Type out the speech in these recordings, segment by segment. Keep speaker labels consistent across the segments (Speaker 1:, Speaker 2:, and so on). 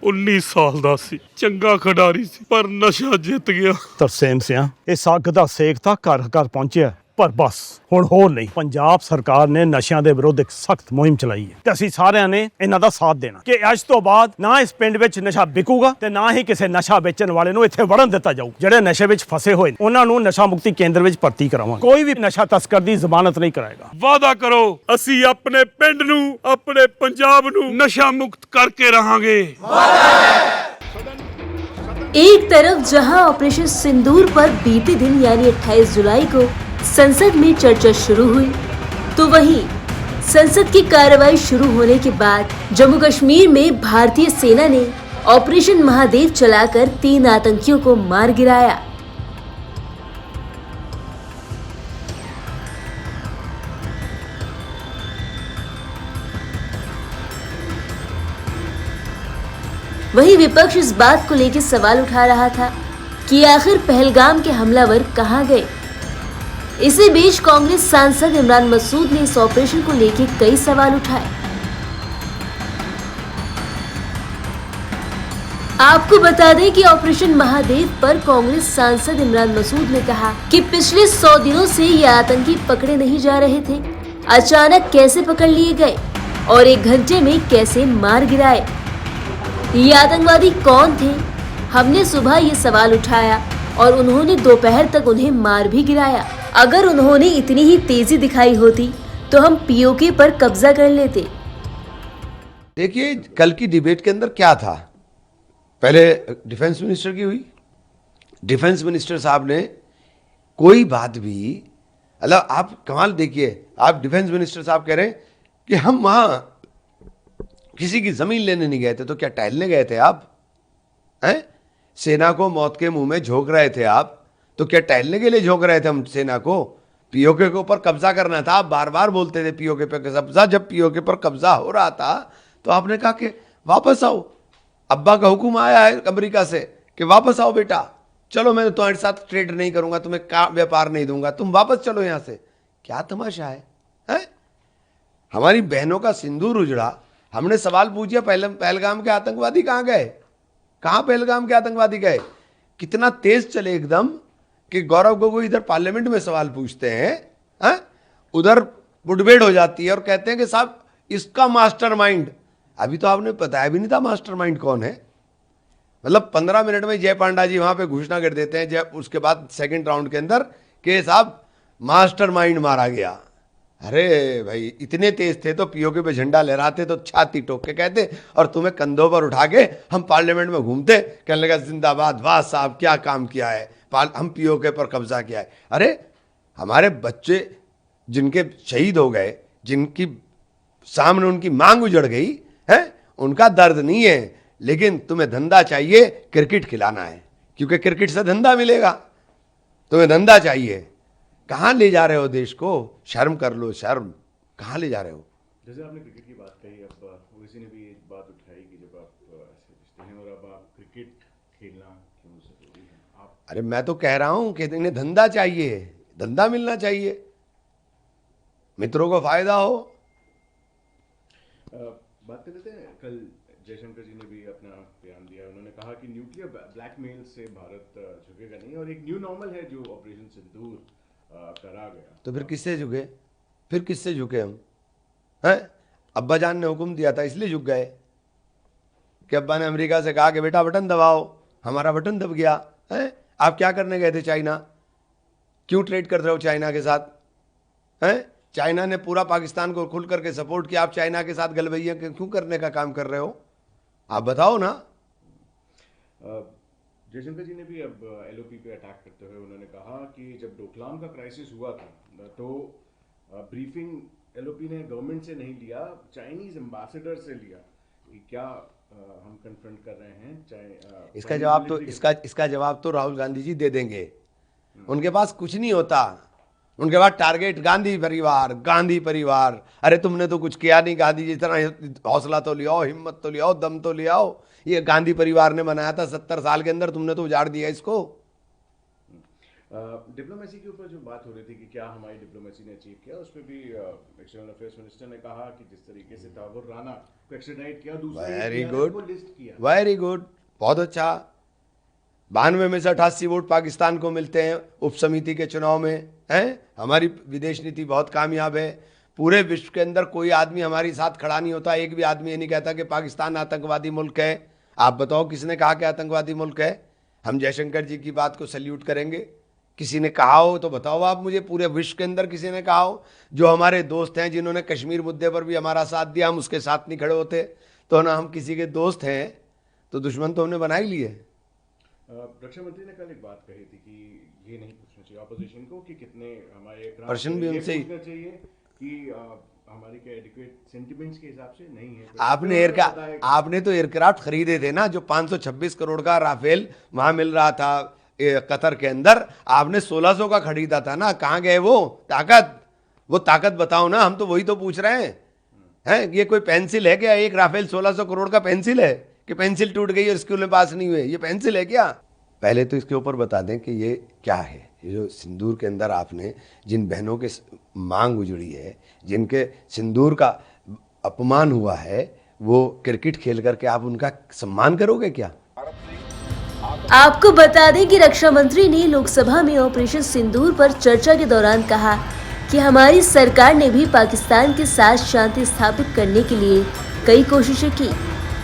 Speaker 1: 19 ਸਾਲ ਦਾ ਸੀ, ਚੰਗਾ ਖਿਡਾਰੀ ਸੀ, ਪਰ ਨਸ਼ਾ ਜਿੱਤ ਗਿਆ।
Speaker 2: ਤਰਸੇਮ ਸਿਆ ਇਹ ਸੱਗ ਦਾ ਸੇਕ ਤਾਂ ਘਰ ਘਰ ਪਹੁੰਚਿਆ, ਪਰ ਬਸ ਹੁਣ ਹੋਰ ਨਹੀਂ। ਪੰਜਾਬ ਸਰਕਾਰ ਨੇ ਨਸ਼ਿਆਂ ਦੇ ਵਿਰੁੱਧ ਇੱਕ ਸਖਤ ਮੁਹਿੰਮ ਚਲਾਈ ਹੈ ਤੇ ਅਸੀਂ ਸਾਰਿਆਂ ਨੇ ਇਹਨਾਂ ਦਾ ਸਾਥ ਦੇਣਾ ਕਿ ਅੱਜ ਤੋਂ ਬਾਅਦ ਨਾ ਇਸ ਪਿੰਡ ਵਿੱਚ ਨਸ਼ਾ ਵਿਕੂਗਾ ਤੇ ਨਾ ਹੀ ਕਿਸੇ ਨਸ਼ਾ ਵੇਚਣ ਵਾਲੇ ਨੂੰ ਇੱਥੇ ਵੜਨ ਦਿੱਤਾ ਜਾਊ। ਜਿਹੜੇ ਨਸ਼ੇ ਵਿੱਚ ਫਸੇ ਹੋਏ ਨੇ ਉਹਨਾਂ ਨੂੰ ਨਸ਼ਾ ਮੁਕਤੀ ਕੇਂਦਰ ਵਿੱਚ ਭਰਤੀ ਕਰਾਵਾਂਗੇ। ਕੋਈ ਵੀ ਨਸ਼ਾ ਤਸਕਰ ਦੀ ਜ਼ਮਾਨਤ ਨਹੀਂ ਕਰਾਏਗਾ।
Speaker 1: ਵਾਅਦਾ ਕਰੋ, ਅਸੀਂ ਆਪਣੇ ਪਿੰਡ ਨੂੰ, ਆਪਣੇ ਪੰਜਾਬ ਨੂੰ ਨਸ਼ਾ ਮੁਕਤ ਕਰਕੇ रहांगे।
Speaker 3: एक तरफ जहां ऑपरेशन सिंदूर पर बीते दिन यानी 28 जुलाई को संसद में चर्चा शुरू हुई, तो वहीं संसद की कार्रवाई शुरू होने के बाद जम्मू कश्मीर में भारतीय सेना ने ऑपरेशन महादेव चलाकर 3 आतंकियों को मार गिराया। वहीं विपक्ष इस बात को लेकर सवाल उठा रहा था कि आखिर पहलगाम के हमलावर कहां गए। इसी बीच कांग्रेस सांसद इमरान मसूद ने इस ऑपरेशन को लेकर कई सवाल उठाए। आपको बता दें कि ऑपरेशन महादेव पर कांग्रेस सांसद इमरान मसूद ने कहा कि पिछले 100 दिनों से ये आतंकी पकड़े नहीं जा रहे थे, अचानक कैसे पकड़ लिए गए और 1 घंटे में कैसे मार गिराए। ये आतंकवादी कौन थे? हमने सुबह ये सवाल उठाया और उन्होंने दोपहर तक उन्हें मार भी गिराया। अगर उन्होंने इतनी ही तेजी दिखाई होती तो हम पीओके पर कब्जा कर लेते।
Speaker 4: देखिए कल की डिबेट के अंदर क्या था, पहले डिफेंस मिनिस्टर की हुई। डिफेंस मिनिस्टर साहब ने कोई बात भी, मतलब आप कमाल देखिए, आप डिफेंस मिनिस्टर साहब कह रहे हैं कि हम वहां किसी की जमीन लेने नहीं गए थे, तो क्या टहलने गए थे आप? हैं? सेना को मौत के मुंह में झोंक रहे थे आप, तो क्या टहलने के लिए झोंक रहे थे हम सेना को? पीओके के ऊपर कब्जा करना था। आप बार बार बोलते थे पीओके पर कब्जा। जब पीओके पर कब्जा हो रहा था तो आपने कहा कि वापस आओ, अब्बा का हुक्म आया है अमेरिका से कि वापस आओ बेटा, चलो मैं तुम्हारे साथ ट्रेड नहीं करूंगा, तुम्हें व्यापार नहीं दूंगा, तुम वापस चलो यहां से। क्या तमाशा है? हमारी बहनों का सिंदूर उजड़ा। हमने सवाल पूछा पहलगाम के आतंकवादी कहां गए? कहां पहलगाम के आतंकवादी गए? कितना तेज चले एकदम कि गौरव गोगोई इधर पार्लियामेंट में सवाल पूछते हैं, उधर मुठभेड़ हो जाती है और कहते हैं कि साहब इसका मास्टरमाइंड, अभी तो आपने बताया भी नहीं था मास्टरमाइंड कौन है। मतलब 15 मिनट में जय पांडा जी वहां पे घोषणा कर देते हैं, जब उसके बाद सेकंड राउंड के अंदर कि साहब मास्टरमाइंड मारा गया। अरे भाई इतने तेज थे तो पीओके पे झंडा लहराते तो छाती ठोक के कहते, और तुम्हें कंधों पर उठा के हम पार्लियामेंट में घूमते, कहने लगा जिंदाबाद, वाह साहब क्या काम किया है, हम पीओके पर कब्जा किया है। अरे हमारे बच्चे जिनके शहीद हो गए, जिनकी सामने उनकी मांग उजड़ गई है, उनका दर्द नहीं है, लेकिन तुम्हें धंधा चाहिए, क्रिकेट खिलाना है, क्योंकि क्रिकेट से धंधा मिलेगा। तुम्हें धंधा चाहिए। कहाँ ले जा रहे हो देश को? शर्म कर लो, शर्म। कहाँ ले जा रहे हो?
Speaker 5: जैसे आपने क्रिकेट की बात कही, अब ओवैसी ने भी एक बात उठाई कि जब आप ऐसे रिश्ते हैं और अब आप क्रिकेट खेलना क्यों जरूरी है? आप
Speaker 4: अरे मैं तो कह रहा हूं कि इन्हें धंधा चाहिए, धंधा मिलना चाहिए, मित्रों को फायदा हो।
Speaker 5: बात कर लेते हैं, कल जयशंकर जी ने भी अपना बयान दिया। उन्होंने कहा कि न्यूक्लियर ब्लैकमेल से भारत झुकेगा नहीं और एक न्यू नॉर्मल है जो ऑपरेशन सिंदूर करा गया।
Speaker 4: तो फिर किससे झुके? फिर किससे झुके हम? हैं? अब्बा जान ने हुक्म दिया था इसलिए झुक गए कि अब्बा ने अमेरिका से कहा कि बेटा बटन दबाओ, हमारा बटन दब गया है। आप क्या करने गए थे चाइना? क्यों ट्रेड कर रहे हो चाइना के साथ? हैं? चाइना ने पूरा पाकिस्तान को खुल करके सपोर्ट किया, आप चाइना के साथ गलबैया क्यों करने का काम कर रहे हो? आप बताओ ना।
Speaker 5: जयशंकर जी ने भी अब एलओपी पे अटैक करते हुए उन्होंने कहा कि जब डोकलाम का क्राइसिस हुआ था तो ब्रीफिंग एलओपी ने गवर्नमेंट से नहीं लिया, चाइनीज एम्बेसडर से लिया। कि क्या हम कन्फ्रंट कर रहे हैं?
Speaker 4: इसका जवाब तो राहुल गांधी जी दे देंगे। उनके पास कुछ नहीं होता, उनके बाद टारगेट गांधी परिवार, गांधी परिवार। अरे तुमने तो कुछ किया नहीं, गांधी जी इतना हौसला तो ले आओ, हिम्मत तो ले आओ, दम तो ले आओ। ये गांधी परिवार ने बनाया था 70 साल के अंदर, तुमने तो उजाड़ दिया इसको।
Speaker 5: डिप्लोमेसी के ऊपर जो बात हो रही थी कि क्या हमारी डिप्लोमेसी ने अचीव किया, उस पर भी एक्सटर्नल अफेयर्स मिनिस्टर ने कहा कि जिस तरीके से ताबुर राना को एक्स्ट्राडाइट किया, दूसरे
Speaker 4: वेरी
Speaker 5: को
Speaker 4: गुड,
Speaker 5: लिस्ट किया।
Speaker 4: वेरी गुड, बहुत अच्छा। 92 में से 88 वोट पाकिस्तान को मिलते हैं उप समिति के चुनाव में, हैं? हमारी विदेश नीति बहुत कामयाब है। पूरे विश्व के अंदर कोई आदमी हमारे साथ खड़ा नहीं होता, एक भी आदमी ये नहीं कहता कि पाकिस्तान आतंकवादी मुल्क है। आप बताओ किसने कहा कि आतंकवादी मुल्क है? हम जयशंकर जी की बात को सल्यूट करेंगे। किसी ने कहा हो तो बताओ आप मुझे, पूरे विश्व के अंदर किसी ने कहा हो? जो हमारे दोस्त हैं, जिन्होंने कश्मीर मुद्दे पर भी हमारा साथ दिया, हम उसके साथ नहीं खड़े होते तो ना हम किसी के दोस्त हैं, तो दुश्मन तो हमने बना ही लिए।
Speaker 5: रक्षा मंत्री ने कल एक बात कही थी कि ये नहीं पूछना चाहिए ऑपोजिशन को कि कितने हमारे
Speaker 4: प्रश्न भी उनसे ही
Speaker 5: पूछना चाहिए कि हमारी क्या एडिक्वेट सेंटिमेंट्स के हिसाब से नहीं है।
Speaker 4: आपने तो एयरक्राफ्ट खरीदे थे ना, जो 526 करोड़ का राफेल वहां मिल रहा था कतर के अंदर, आपने 1600 का खरीदा था ना। कहाँ गए वो ताकत बताओ ना, हम तो वही तो पूछ रहे हैं। ये कोई पेंसिल है क्या? एक राफेल 1600 करोड़ का पेंसिल है कि पेंसिल टूट गई और स्कूल में पास नहीं हुए? ये पेंसिल है क्या? पहले तो इसके ऊपर बता दें कि ये क्या है। ये जो सिंदूर के अंदर आपने जिन बहनों के मांग उजड़ी है, जिनके सिंदूर का अपमान हुआ है, वो क्रिकेट खेल करके आप उनका सम्मान करोगे क्या?
Speaker 3: आपको बता दें कि रक्षा मंत्री ने लोकसभा में ऑपरेशन सिंदूर पर चर्चा के दौरान कहा कि हमारी सरकार ने भी पाकिस्तान के साथ शांति स्थापित करने के लिए कई कोशिशें की,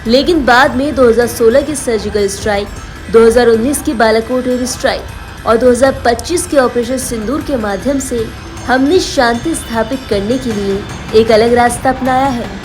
Speaker 3: लेकिन बाद में 2016 की सर्जिकल स्ट्राइक, 2019 की बालाकोट एयर स्ट्राइक और 2025 के ऑपरेशन सिंदूर के माध्यम से हमने शांति स्थापित करने के लिए एक अलग रास्ता अपनाया है।